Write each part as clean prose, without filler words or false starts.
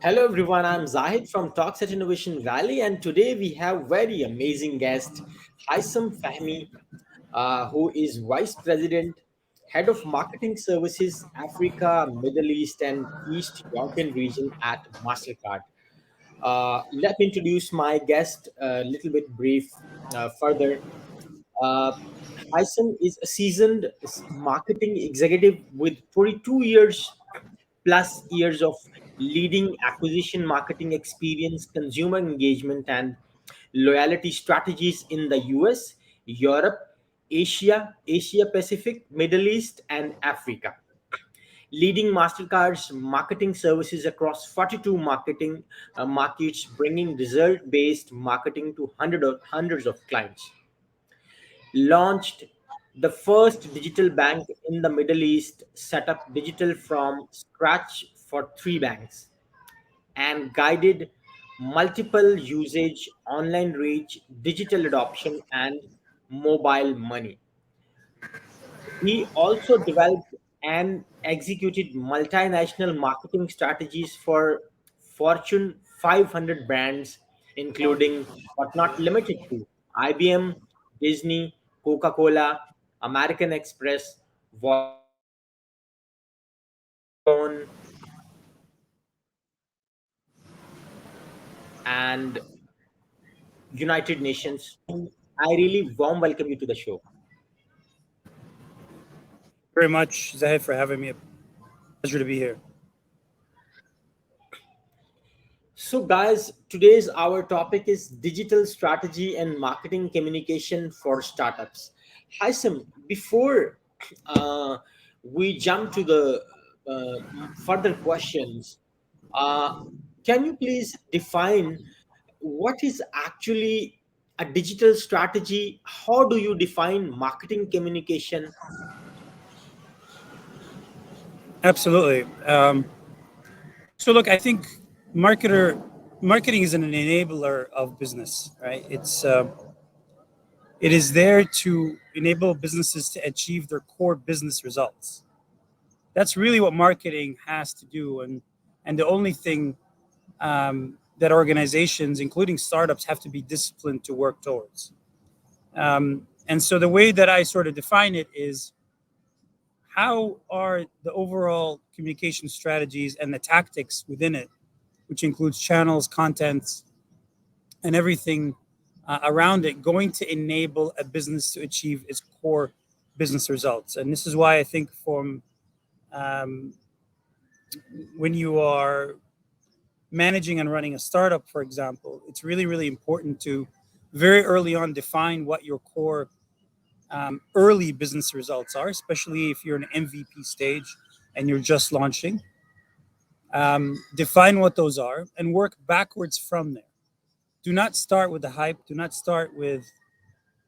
Hello everyone, I'm Zahid from Talks at Innovation Valley, and today we have very amazing guest Haisam Fahmi, who is Vice President, Head of Marketing Services, Africa, Middle East, and East European region at Mastercard. Let me introduce my guest a little bit brief further. Uh, Haisam is a seasoned marketing executive with 42 years plus years of leading acquisition marketing experience, consumer engagement, and loyalty strategies in the US, Europe, Asia Pacific, Middle East, and Africa. Leading MasterCard's marketing services across 42 marketing markets, bringing result based marketing to hundreds of clients. Launched the first digital bank in the Middle East, set up digital from scratch for three banks, and guided multiple usage, online reach, digital adoption, and mobile money. He also developed and executed multinational marketing strategies for Fortune 500 brands, including but not limited to IBM, Disney, Coca Cola, American Express, Vodafone, and United Nations. I really warm welcome you to the show. Very much, Zahid, for having me. A pleasure to be here. So, guys, today's our topic is digital strategy and marketing communication for startups. Haisam, before uh, we jump to the further questions, uh, can you please define what is actually a digital strategy? How do you define marketing communication? Absolutely. So, look, I think marketing is an enabler of business, right? It is there to enable businesses to achieve their core business results. That's really what marketing has to do, and the only thing that organizations, including startups, have to be disciplined to work towards. And so, the way that I sort of define it is how are the overall communication strategies and the tactics within it, which includes channels, contents, and everything around it, going to enable a business to achieve its core business results? And this is why I think from um, when you are managing and running a startup, for example, it's really, really important to very early on define what your core early business results are, especially if you're in an MVP stage and you're just launching. Define what those are and work backwards from there. Do not start with the hype. Do not start with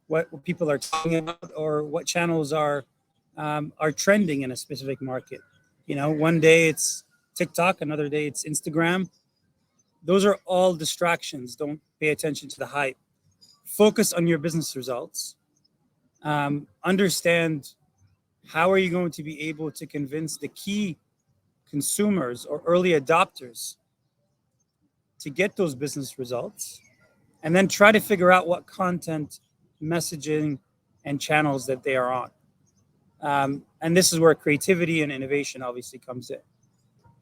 what people are talking about or what channels are trending in a specific market. You know, one day it's TikTok, another day it's Instagram. Those are all distractions. Don't pay attention to the hype. Focus on your business results. Understand how are you going to be able to convince the key consumers or early adopters to get those business results, and then try to figure out what content, messaging, and channels that they are on. And this is where creativity and innovation obviously comes in.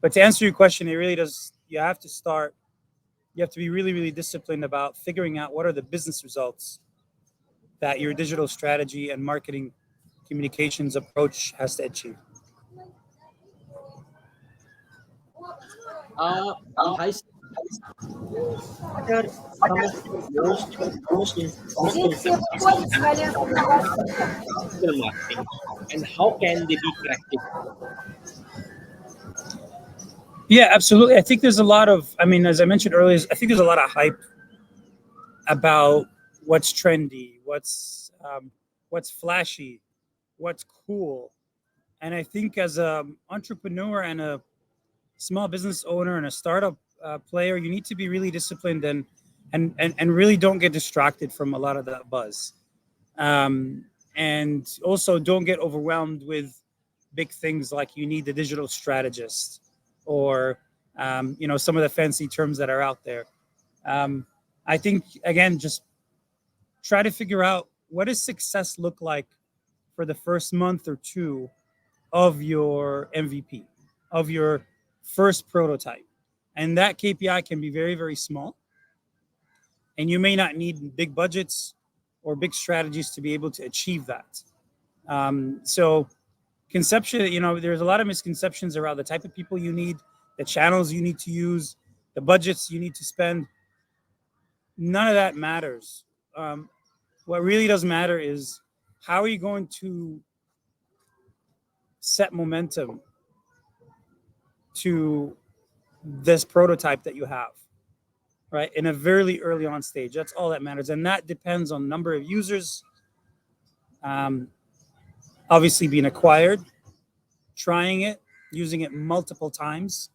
But to answer your question, it really does. You have to be really, really disciplined about figuring out what are the business results that your digital strategy and marketing communications approach has to achieve. Uh, Haisam, what are some of the most misconceptions digital marketing, and how can they be corrected? Yeah, absolutely. I think there's a lot of, I mean, as I mentioned earlier, I think there's a lot of hype about what's trendy, what's flashy, what's cool. And I think as an entrepreneur and a small business owner and a startup player, you need to be really disciplined and really don't get distracted from a lot of that buzz. And also don't get overwhelmed with big things like you need the digital strategist or some of the fancy terms that are out there. I think, again, just try to figure out what does success look like for the first month or two of your MVP, of your first prototype. And that KPI can be very, very small. And you may not need big budgets or big strategies to be able to achieve that. So conception, there's a lot of misconceptions around the type of people you need, the channels you need to use, the budgets you need to spend. None of that matters. What really does matter is how are you going to set momentum to this prototype that you have, right? In a very early on stage. That's all that matters. And that depends on number of users, obviously being acquired, trying it, using it multiple times,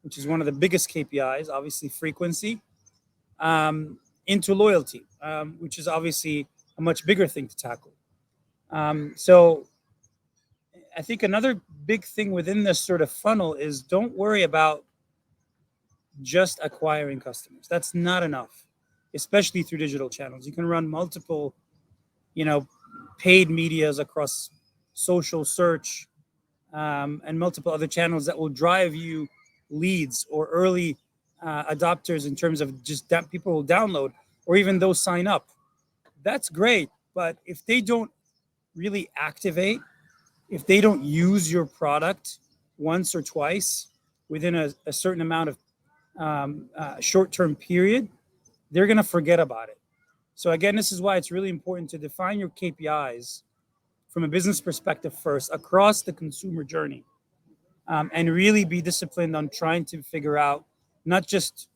which is one of the biggest KPIs, obviously frequency, into loyalty, which is obviously a much bigger thing to tackle. So I think another big thing within this sort of funnel is don't worry about just acquiring customers. That's not enough, especially through digital channels. You can run multiple, paid medias across social search, and multiple other channels that will drive you leads or early adopters in terms of just that people will download or even those sign up. That's great. But if they don't really activate, if they don't use your product once or twice within a certain amount of short-term period, they're going to forget about it. So again, this is why it's really important to define your KPIs from a business perspective first across the consumer journey, and really be disciplined on trying to figure out not just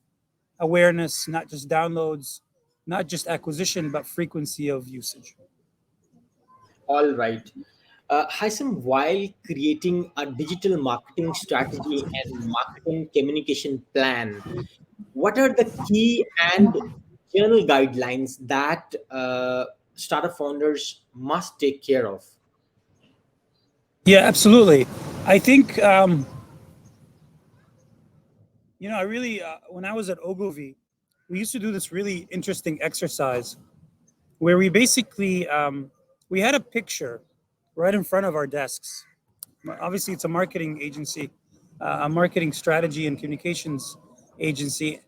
awareness, not just downloads, not just acquisition, but frequency of usage. All right. Haisam, while creating a digital marketing strategy and marketing communication plan, what are the key and general guidelines that startup founders must take care of? Yeah, absolutely. I think, I really, when I was at Ogilvy, we used to do this really interesting exercise where we basically, we had a picture right in front of our desks. Obviously, it's a marketing agency, a marketing strategy and communications agency,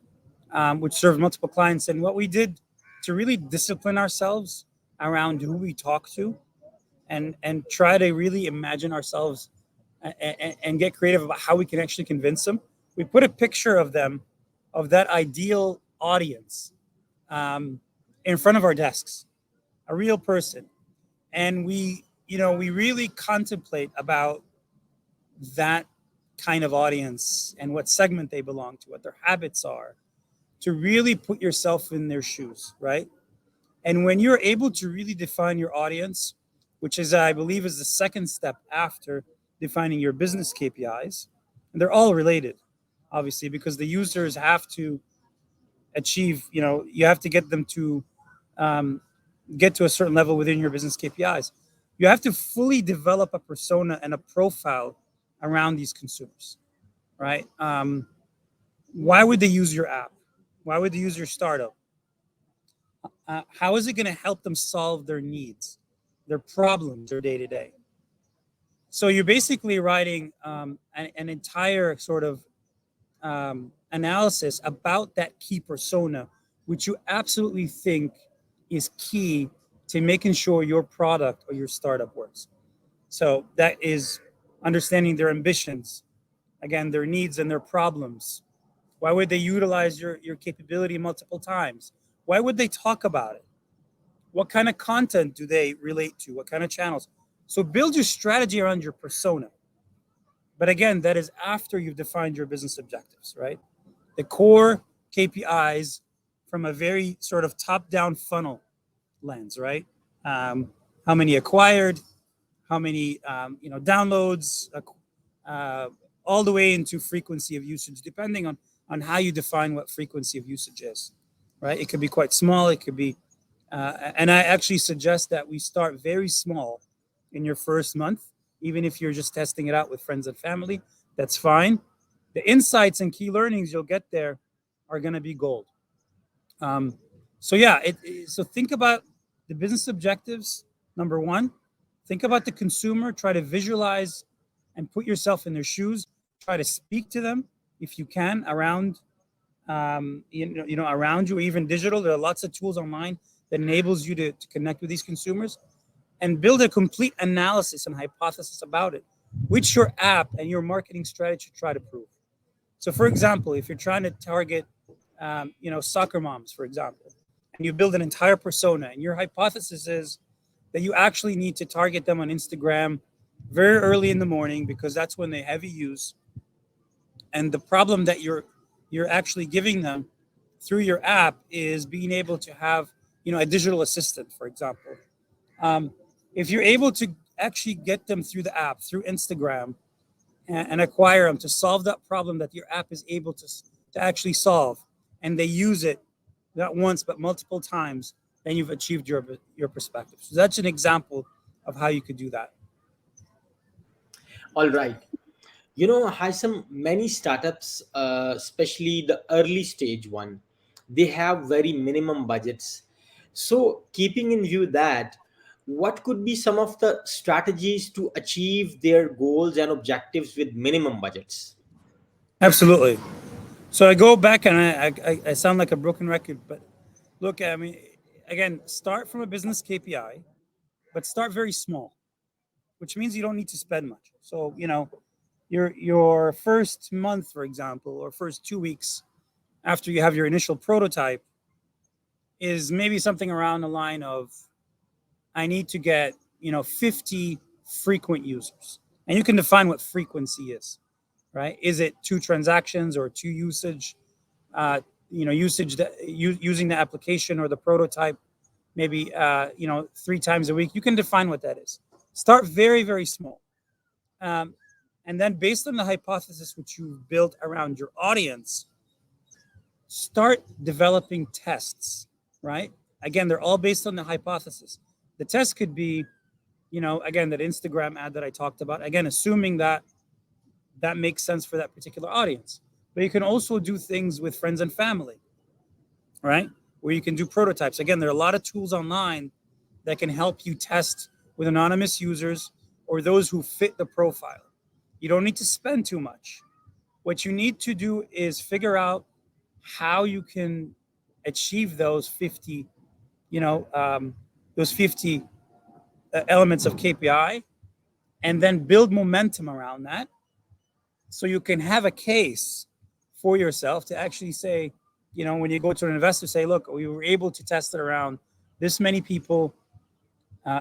which serves multiple clients. And what we did to really discipline ourselves around who we talk to and try to really imagine ourselves and get creative about how we can actually convince them. We put a picture of them, of that ideal audience, in front of our desks, a real person. And we really contemplate about that kind of audience and what segment they belong to, what their habits are, to really put yourself in their shoes, right? And when you're able to really define your audience, which is, I believe, is the second step after defining your business KPIs, and they're all related, obviously, because the users have to achieve, you have to get them to get to a certain level within your business KPIs. You have to fully develop a persona and a profile around these consumers, right? Why would they use your app? Why would they use your startup? How is it going to help them solve their needs, their problems, their day-to-day? So you're basically writing an entire sort of analysis about that key persona, which you absolutely think is key to making sure your product or your startup works. So that is understanding their ambitions, again, their needs and their problems. Why would they utilize your capability multiple times? Why would they talk about it? What kind of content do they relate to? What kind of channels? So build your strategy around your persona. But again, that is after you've defined your business objectives, right? The core KPIs from a very sort of top-down funnel lens, right? How many acquired, how many downloads, all the way into frequency of usage, depending on how you define what frequency of usage is, right? It could be quite small. It could be, and I actually suggest that we start very small in your first month, even if you're just testing it out with friends and family. That's fine. The insights and key learnings you'll get there are going to be gold. Um, so yeah, so think about the business objectives. Number one, think about the consumer. Try to visualize and put yourself in their shoes. Try to speak to them if you can around, around you, or even digital. There are lots of tools online that enables you to connect with these consumers, and build a complete analysis and hypothesis about it, which your app and your marketing strategy try to prove. So, for example, if you're trying to target, soccer moms, for example, and you build an entire persona, and your hypothesis is that you actually need to target them on Instagram very early in the morning because that's when they heavy use, and the problem that you're actually giving them through your app is being able to have a digital assistant, for example. Um, if you're able to actually get them through the app, through Instagram, and acquire them to solve that problem that your app is able to actually solve, and they use it not once but multiple times, then you've achieved your perspective. So that's an example of how you could do that. All right. You know, Haisam, many startups, especially the early stage one, they have very minimum budgets. So, keeping in view that, what could be some of the strategies to achieve their goals and objectives with minimum budgets? Absolutely. So I go back and I sound like a broken record, but look, I mean, again, start from a business KPI, but start very small, which means you don't need to spend much. So, your first month, for example, or first 2 weeks after you have your initial prototype is maybe something around the line of, I need to get, 50 frequent users. And you can define what frequency is, right? Is it 2 transactions or 2 usage? Usage that using the application or the prototype, maybe 3 times a week. You can define what that is. Start very, very small. Um, and then based on the hypothesis which you've built around your audience, start developing tests, right? Again, they're all based on the hypothesis. The test could be, again, that Instagram ad that I talked about, again, assuming that makes sense for that particular audience. But you can also do things with friends and family, right? Where you can do prototypes. Again, there are a lot of tools online that can help you test with anonymous users or those who fit the profile. You don't need to spend too much. What you need to do is figure out how you can achieve those 50, elements of KPI, and then build momentum around that, so you can have a case for yourself to actually say, when you go to an investor, say, look, we were able to test it around this many people.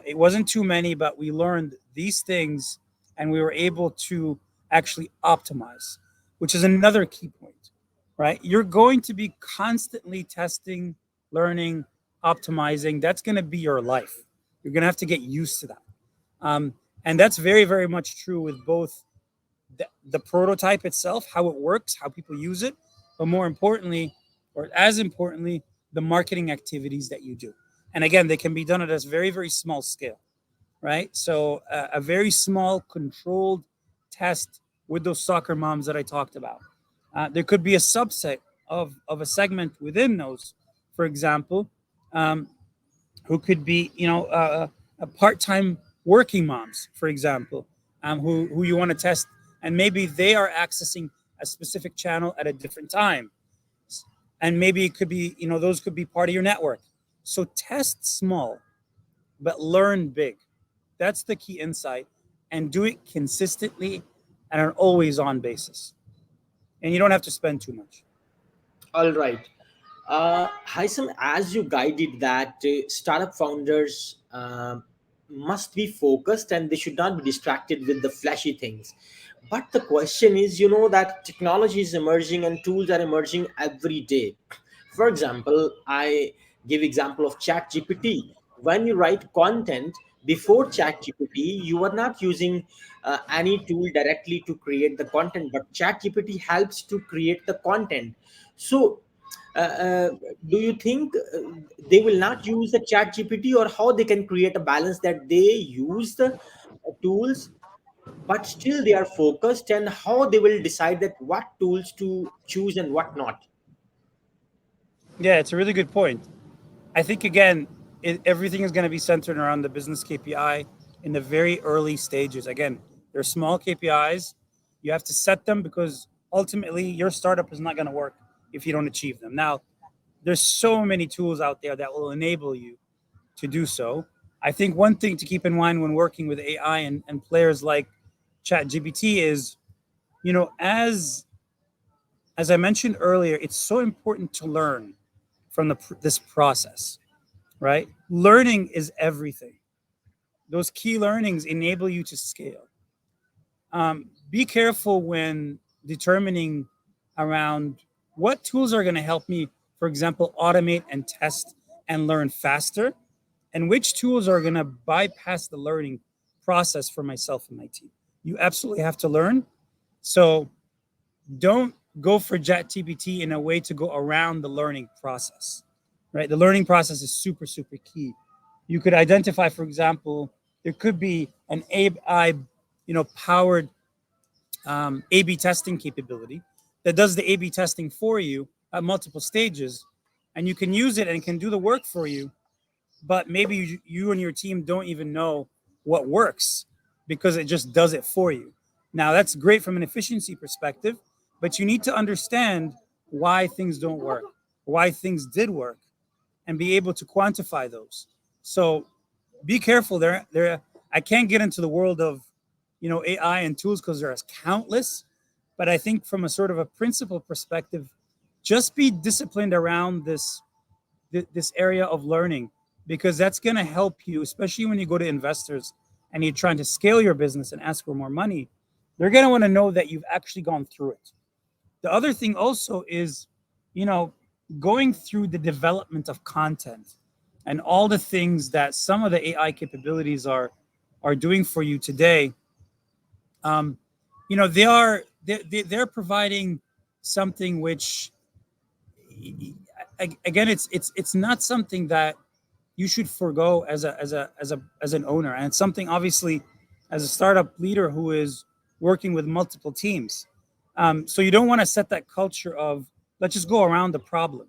It wasn't too many, but we learned these things and we were able to actually optimize, which is another key point, right? You're going to be constantly testing, learning, optimizing. That's going to be your life. You're going to have to get used to that. And that's very, very much true with both the prototype itself, how it works, how people use it, but more importantly, or as importantly, the marketing activities that you do. And again, they can be done at a very, very small scale, right? So a very small controlled test with those soccer moms that I talked about. There could be a subset of a segment within those, for example, who could be, a part-time working moms, for example, who you want to test, and maybe they are accessing a specific channel at a different time, and maybe it could be, those could be part of your network. So test small, but learn big. That's the key insight, and do it consistently and on an always-on basis. And you don't have to spend too much. All right. Haisam, as you guided that startup founders must be focused and they should not be distracted with the flashy things. But the question is, that technology is emerging and tools are emerging every day. For example, I give example of Chat GPT. When you write content before Chat GPT, you are not using any tool directly to create the content, but Chat GPT helps to create the content. So do you think they will not use the Chat GPT, or how they can create a balance that they use the tools but still they are focused, and how they will decide that what tools to choose and what not. Yeah, it's a really good point. I think again, everything is going to be centered around the business KPI in the very early stages. Again, they're small KPIs. You have to set them because ultimately your startup is not going to work if you don't achieve them. Now, there's so many tools out there that will enable you to do so. I think one thing to keep in mind when working with AI and players like ChatGPT is, as I mentioned earlier, it's so important to learn from this process, right? Learning is everything. Those key learnings enable you to scale. Be careful when determining around what tools are going to help me, for example, automate and test and learn faster, and which tools are going to bypass the learning process for myself and my team. You absolutely have to learn. So don't go for ChatGPT in a way to go around the learning process, right? The learning process is super, super key. You could identify, for example, there could be an AI, powered A/B testing capability that does the A/B testing for you at multiple stages, and you can use it and it can do the work for you. But maybe you and your team don't even know what works because it just does it for you. Now that's great from an efficiency perspective, but you need to understand why things don't work, why things did work, and be able to quantify those. So be careful there. I can't get into the world of AI and tools because there's countless, but I think from a sort of a principle perspective, just be disciplined around this area of learning because that's going to help you, especially when you go to investors and you're trying to scale your business and ask for more money. They're going to want to know that you've actually gone through it. The other thing also is, you know, going through the development of content and all the things that some of the AI capabilities are doing for you today. Um, they're providing something which, again, it's not something that you should forego as an owner, and it's something obviously as a startup leader who is working with multiple teams. So you don't want to set that culture of let's just go around the problem.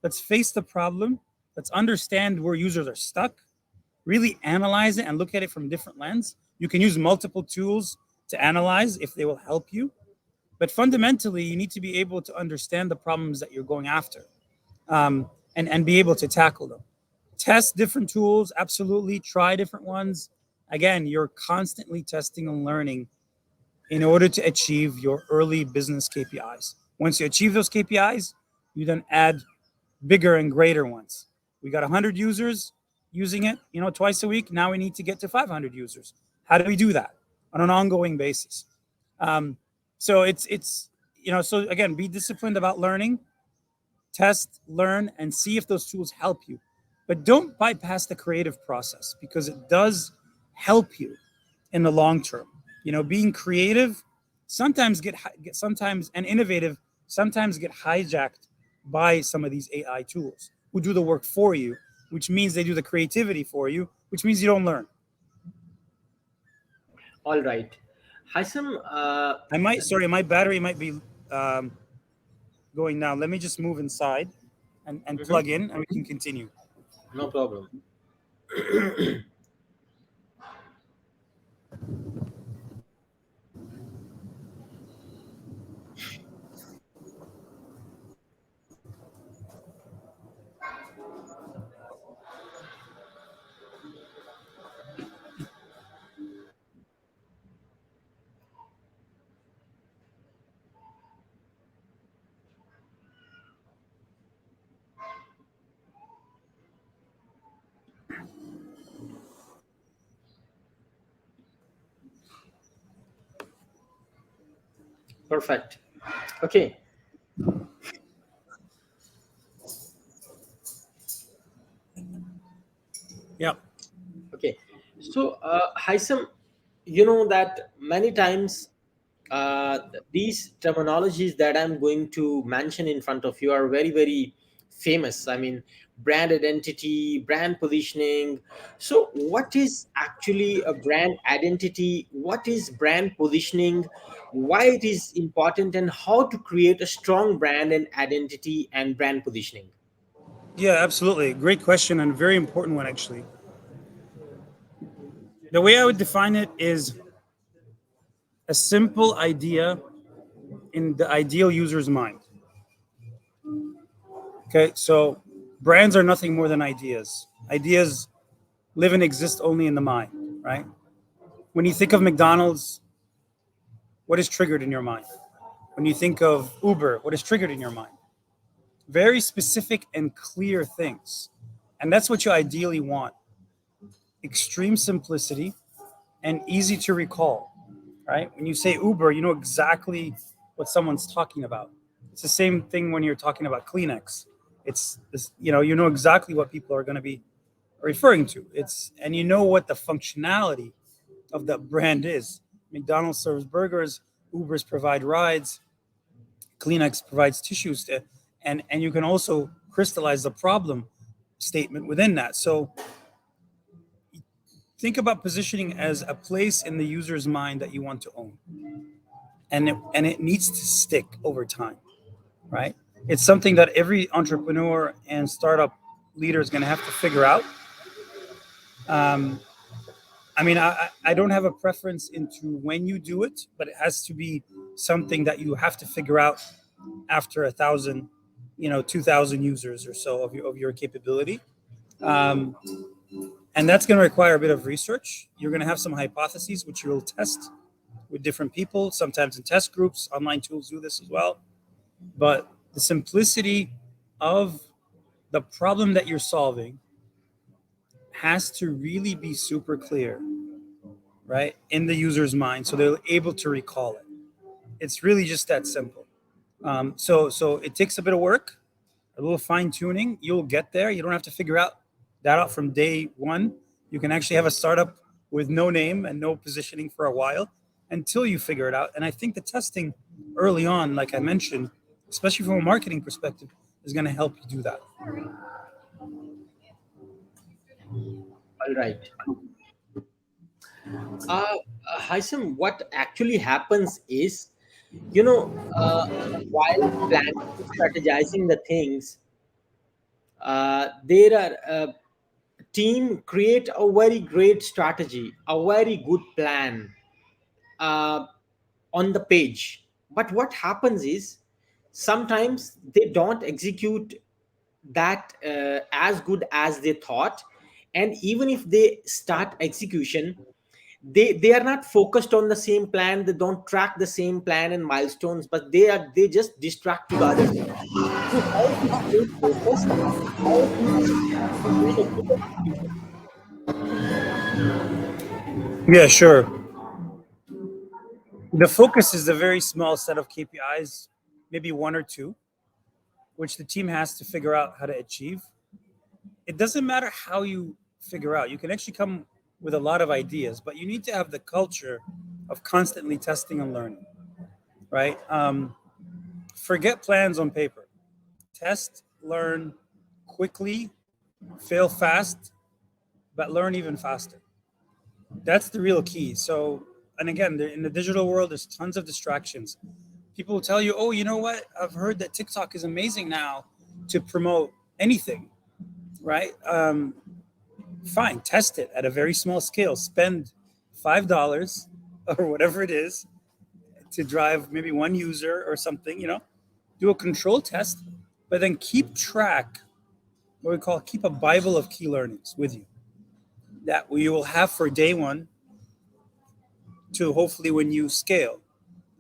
Let's face the problem. Let's understand where users are stuck. Really analyze it and look at it from different lens. You can use multiple tools to analyze if they will help you, but fundamentally, you need to be able to understand the problems that you're going after, and be able to tackle them. Test different tools, absolutely. Try different ones. Again, you're constantly testing and learning in order to achieve your early business KPIs. Once you achieve those KPIs, you then add bigger and greater ones. We got 100 users using it, twice a week. Now we need to get to 500 users. How do we do that on an ongoing basis? So so again, be disciplined about learning, test, learn, and see if those tools help you. But don't bypass the creative process because it does help you in the long term. Being creative sometimes sometimes and innovative sometimes get hijacked by some of these AI tools who do the work for you, which means they do the creativity for you, which means you don't learn. All right. Haisam, My battery might be going now. Let me just move inside and mhm, plug in and we can continue. no problem. Perfect. Okay. Yeah. Okay. So, Haisam, you know that many times these terminologies that I'm going to mention in front of you are very, very famous. I mean, brand identity, brand positioning. So, what is actually a brand identity? What is brand positioning? Why it is important, and how to create a strong brand and identity and brand positioning? Yeah, absolutely. Great question and very important one, actually. The way I would define it is a simple idea in the ideal user's mind. Okay, so brands are nothing more than ideas. Ideas live and exist only in the mind, right? When you think of McDonald's, what is triggered in your mind? When you think of Uber, what is triggered in your mind? Very specific and clear things. And that's what you ideally want: extreme simplicity and easy to recall, right? When you say Uber, you know exactly what someone's talking about. It's the same thing when you're talking about Kleenex. It's this, you know exactly what people are going to be referring to. It's and you know what the functionality of that brand is. McDonald's serves burgers, Ubers provide rides, Kleenex provides tissues, and you can also crystallize the problem statement within that. So think about positioning as a place in the user's mind that you want to own, and it needs to stick over time, right? It's something that every entrepreneur and startup leader is going to have to figure out. Um, I mean, I don't have a preference into when you do it, but it has to be something that you have to figure out after 1,000, 2,000 users or so of your capability. Um, and that's going to require a bit of research. You're going to have some hypotheses, which you'll test with different people, sometimes in test groups. Online tools do this as well. But the simplicity of the problem that you're solving has to really be super clear, right, in the user's mind, so they're able to recall it. It's really just that simple. So it takes a bit of work, a little fine tuning. You'll get there. You don't have to figure that out from day one. You can actually have a startup with no name and no positioning for a while until you figure it out. And I think the testing early on, like I mentioned, especially from a marketing perspective, is going to help you do that. All right. Haisam, what actually happens is, you know, while planning, strategizing the things, there are team create a very great strategy, a very good plan uh, on the page. But what happens is sometimes they don't execute that as good as they thought, and even if they start execution, they are not focused on the same plan. They don't track the same plan and milestones, but they just distract to the other thing. So how to stay focused, how to build a good execution. Yeah, sure. The focus is a very small set of KPIs, maybe one or two, which the team has to figure out how to achieve. It doesn't matter how you figure out. You can actually come with a lot of ideas, but you need to have the culture of constantly testing and learning, right? Forget plans on paper. Test, learn quickly, fail fast, but learn even faster. That's the real key. So, and again, in the digital world, there's tons of distractions. People will tell you, oh, you know what? I've heard that TikTok is amazing now to promote anything, right? Fine, test it at a very small scale. Spend $5 or whatever it is to drive maybe one user or something, do a control test, but then keep track, what we call keep a Bible of key learnings with you that you will have for day one to hopefully when you scale.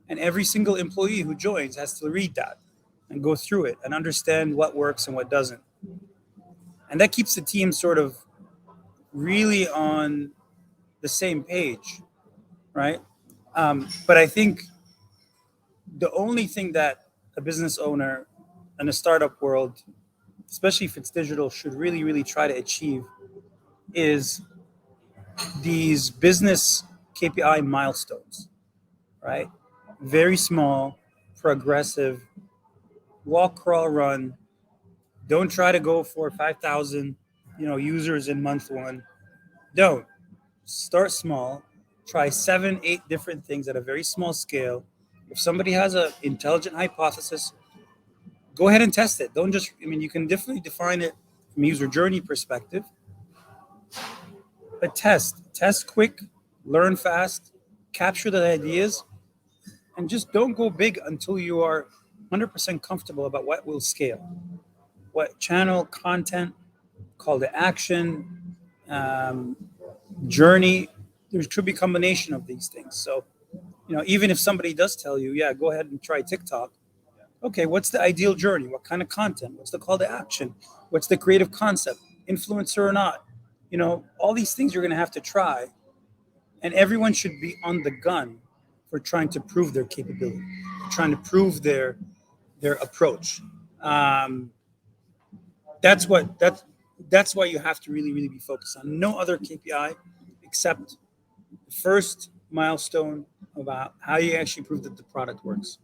And every single employee who joins has to read that and go through it and understand what works and what doesn't. And that keeps the team sort of really on the same page, right? But I think the only thing that a business owner in a startup world, especially if it's digital, should really, really try to achieve is these business KPI milestones, right? Very small, progressive, walk, crawl, run, Don't try to go for 5,000, users in month one. Don't. Start small. Try 7, 8 different things at a very small scale. If somebody has an intelligent hypothesis, go ahead and test it. Don't just, you can definitely define it from a user journey perspective, but test quick, learn fast, capture the ideas, and just don't go big until you are 100% comfortable about what will scale, what channel, content, call to action, journey. There should be a combination of these things. So, even if somebody does tell you, yeah, go ahead and try TikTok. Okay, what's the ideal journey? What kind of content? What's the call to action? What's the creative concept? Influencer or not? All these things you're going to have to try. And everyone should be on the gun for trying to prove their capability, trying to prove their approach. That's why you have to really, really be focused on no other KPI except the first milestone about how you actually prove that the product works.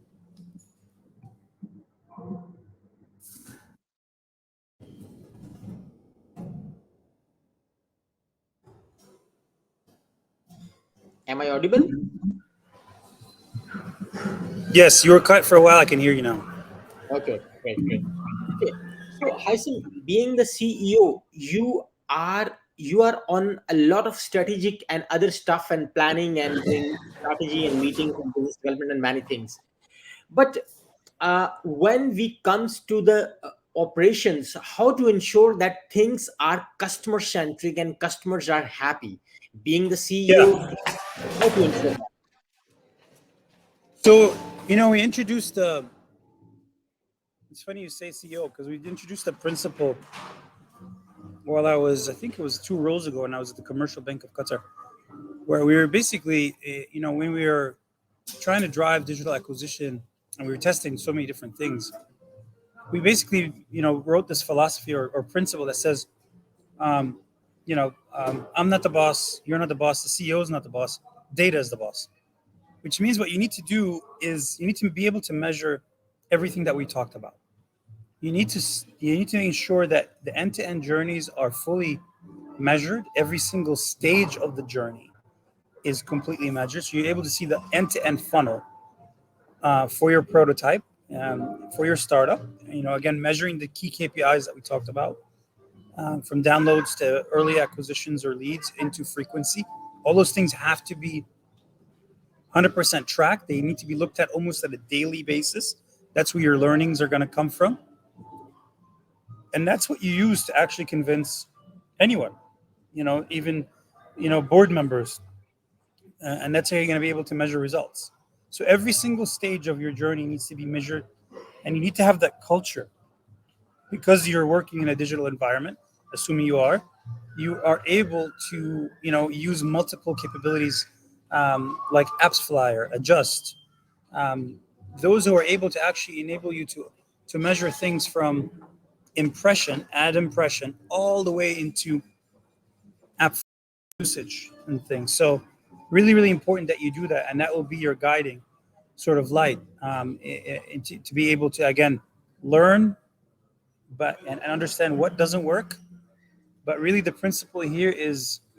Am I audible? Yes, you were cut for a while. I can hear you now. Okay, great, great. Okay, so Haisam, being the CEO, you are on a lot of strategic and other stuff and planning and doing strategy and meetings and business development and many things. But when we comes to the operations, how to ensure that things are customer centric and customers are happy? Being the CEO, Yeah. how to ensure that? So, we introduced it's funny you say CEO because we introduced a principle while I think it was 2 rows ago, and I was at the Commercial Bank of Qatar, where we were basically, when we were trying to drive digital acquisition and we were testing so many different things, we basically, wrote this philosophy or principle that says, I'm not the boss, you're not the boss, the CEO is not the boss, data is the boss. Which means what you need to do is you need to be able to measure everything that we talked about. You need to ensure that the end-to-end journeys are fully measured. Every single stage of the journey is completely measured. So you're able to see the end-to-end funnel for your prototype, for your startup. Again, measuring the key KPIs that we talked about, from downloads to early acquisitions or leads into frequency. All those things have to be 100% tracked. They need to be looked at almost at a daily basis. That's where your learnings are going to come from. And that's what you use to actually convince anyone, even, board members. And that's how you're going to be able to measure results. So every single stage of your journey needs to be measured, and you need to have that culture. Because you're working in a digital environment, assuming you are able to, use multiple capabilities, like AppsFlyer, Adjust. Those who are able to actually enable you to measure things from ad impression, all the way into app usage and things. So really, really important that you do that, and that will be your guiding sort of light, to be able to, again, learn and understand what doesn't work. But really the principle here is